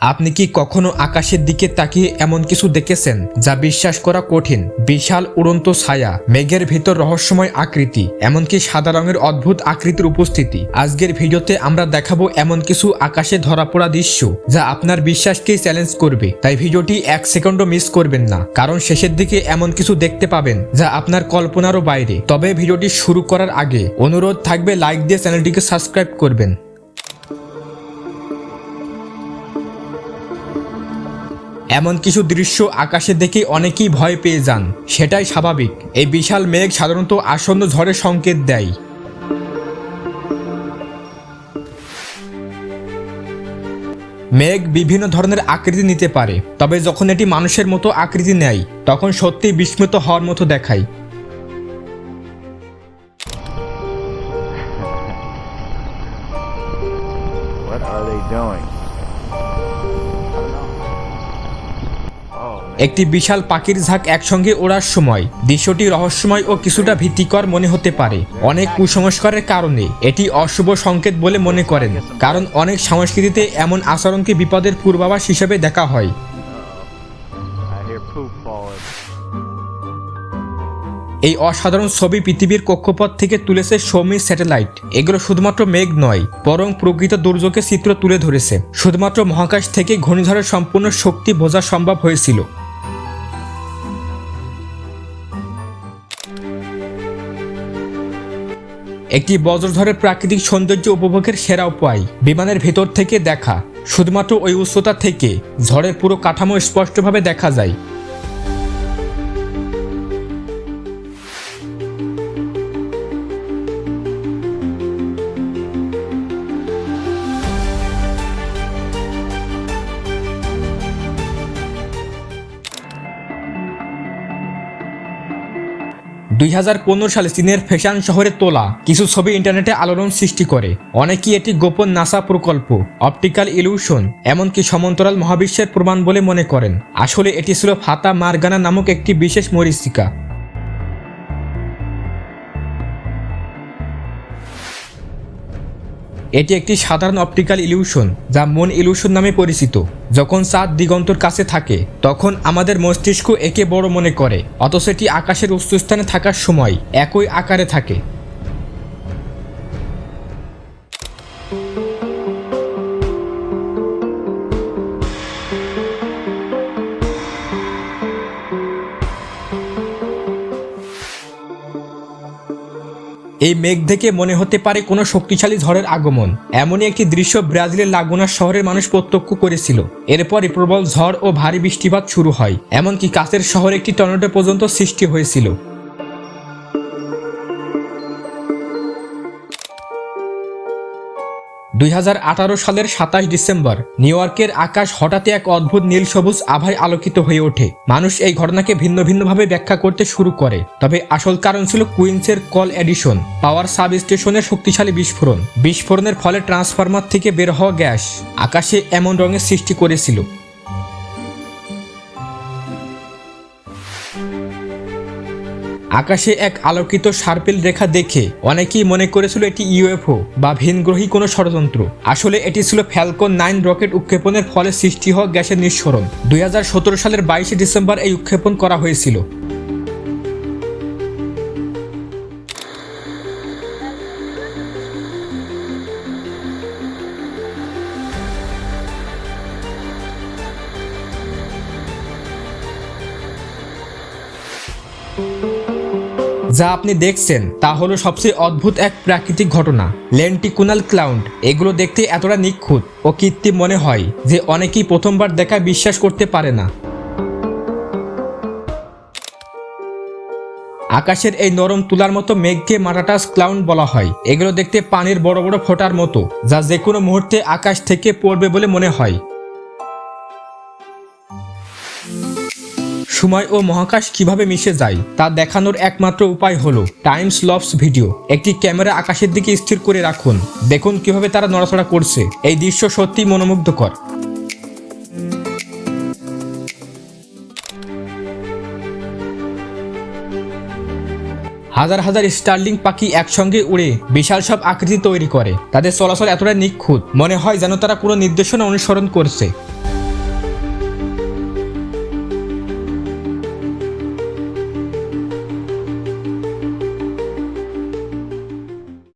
আপনি কি কখনো আকাশের দিকে তাকিয়ে এমন কিছু দেখেছেন যা বিশ্বাস করা কঠিন? বিশাল উড়ন্ত ছায়া, মেঘের ভিতর রহস্যময় আকৃতি, এমনকি সাদা রঙের অদ্ভুত আকৃতির উপস্থিতি। আজকের ভিডিওতে আমরা দেখাবো এমন কিছু আকাশে ধরা পড়া দৃশ্য যা আপনার বিশ্বাসকে চ্যালেঞ্জ করবে। তাই ভিডিওটি এক সেকেন্ডও মিস করবেন না, কারণ শেষের দিকে এমন কিছু দেখতে পাবেন যা আপনার কল্পনারও বাইরে। তবে ভিডিওটি শুরু করার আগে অনুরোধ থাকবে লাইক দিয়ে চ্যানেলটিকে সাবস্ক্রাইব করবেন। এমন কিছু দৃশ্য আকাশে দেখে অনেকেই ভয় পেয়ে যান, সেটাই স্বাভাবিক। এই বিশাল মেঘ সাধারণত আসন্ন ঝড়ের সংকেত দেয়। মেঘ বিভিন্ন ধরনের আকৃতি নিতে পারে, তবে যখন এটি মানুষের মতো আকৃতি নেয় তখন সত্যিই বিস্মিত হওয়ার মতো দেখায়। What are they doing? একটি বিশাল পাখির ঝাঁক একসঙ্গে ওড়ার সময় দৃশ্যটি রহস্যময় ও কিছুটা ভীতিকর মনে হতে পারে। অনেক কুসংস্কারের কারণে এটি অশুভ সংকেত বলে মনে করেন, কারণ অনেক সংস্কৃতিতে এমন আচরণকে বিপদের পূর্বাভাস হিসেবে দেখা হয়। I hear poop falling. এই অসাধারণ ছবি পৃথিবীর কক্ষপথ থেকে তুলেছে সৌমি স্যাটেলাইট। এগুলো শুধুমাত্র মেঘ নয়, বরং প্রকৃত দুর্যোগের চিত্র তুলে ধরেছে। শুধুমাত্র মহাকাশ থেকে ঘূর্ণিঝড়ের সম্পূর্ণ শক্তি বোঝা সম্ভব হয়েছিল। একটি বজ্রঝড়ের প্রাকৃতিক সৌন্দর্য উপভোগের সেরা উপায় বিমানের ভেতর থেকে দেখা। শুধুমাত্র ওই উচ্চতা থেকে ঝড়ের পুরো কাঠামো স্পষ্টভাবে দেখা যায়। দুই সালে চীনের ফেশান শহরে তোলা কিছু ছবি ইন্টারনেটে আলোড়ন সৃষ্টি করে। অনেকেই এটি গোপন নাসা প্রকল্প, অপটিক্যাল ইলিউশন, এমনকি সমান্তরাল মহাবিশ্বের প্রমাণ বলে মনে করেন। আসলে এটি ছিল ফাতা মারগানা নামক একটি বিশেষ মরীচিকা। এটি একটি সাধারণ অপটিক্যাল ইলিউশন যা মুন ইলিউশন নামে পরিচিত। যখন চাঁদ দিগন্তর কাছে থাকে তখন আমাদের মস্তিষ্ক একে বড় মনে করে, অথচ এটি আকাশের উচ্চস্থানে থাকার সময় একই আকারে থাকে। এই মেঘ দেখে মনে হতে পারে কোনো শক্তিশালী ঝড়ের আগমন। এমনই একটি দৃশ্য ব্রাজিলের লাগুনা শহরের মানুষ প্রত্যক্ষ করেছিল। এরপরই প্রবল ঝড় ও ভারী বৃষ্টিপাত শুরু হয়, এমনকি কাছের শহরে একটি টর্নেডো পর্যন্ত সৃষ্টি হয়েছিল। দুই সালের 27 ডিসেম্বর নিউ ইয়র্কের আকাশ হঠাৎ এক অদ্ভুত নীল সবুজ আভায় আলোকিত হয়ে ওঠে। মানুষ এই ঘটনাকে ভিন্ন ভিন্নভাবে ব্যাখ্যা করতে শুরু করে, তবে আসল কারণ ছিল কুইন্সের কল এডিশন পাওয়ার সাব স্টেশনের শক্তিশালী বিস্ফোরণ। বিস্ফোরণের ফলে ট্রান্সফরমার থেকে বের হওয়া গ্যাস আকাশে এমন রঙের সৃষ্টি করেছিল। আকাশে এক আলোকিত সার্পেল রেখা দেখে অনেকেই মনে করেছিল এটি ইউএফও বা ভিনগ্রহী কোনো ষড়যন্ত্র। আসলে এটি ছিল ফ্যালকন 9 রকেট উৎক্ষেপণের ফলে সৃষ্টি হওয়া গ্যাসের নিঃসরণ। 2017 সালের 22 ডিসেম্বর এই উৎক্ষেপণ করা হয়েছিল। যা আপনি দেখছেন তা হলো সবচেয়ে অদ্ভুত এক প্রাকৃতিক ঘটনা, লেন্টিকুলার ক্লাউড। এগুলো দেখতে এতটা নিখুঁত ও কৃত্রিম মনে হয় যে অনেকেই প্রথমবার দেখা বিশ্বাস করতে পারে না। আকাশের এই নরম তুলার মতো মেঘকে মাটাটাস ক্লাউড বলা হয়। এগুলো দেখতে পানির বড় বড় ফোঁটার মতো, যা যে কোনো মুহূর্তে আকাশ থেকে পড়বে বলে মনে হয়। সময় ও মহাকাশ কিভাবে মিশে যায় তা দেখানোর একমাত্র উপায় হলো টাইম স্লপস ভিডিও। একটি ক্যামেরা আকাশের দিকে স্থির করে রাখুন, দেখুন কিভাবে তারা নড়াচড়া করছে। এই দৃশ্য সত্যিই মনোমুগ্ধকর। হাজার হাজার স্টার্লিং পাখি একসঙ্গে উড়ে বিশাল সব আকৃতি তৈরি করে। তাদের চলাচল এতটা নিখুঁত, মনে হয় যেন তারা কোনো নির্দেশনা অনুসরণ করছে।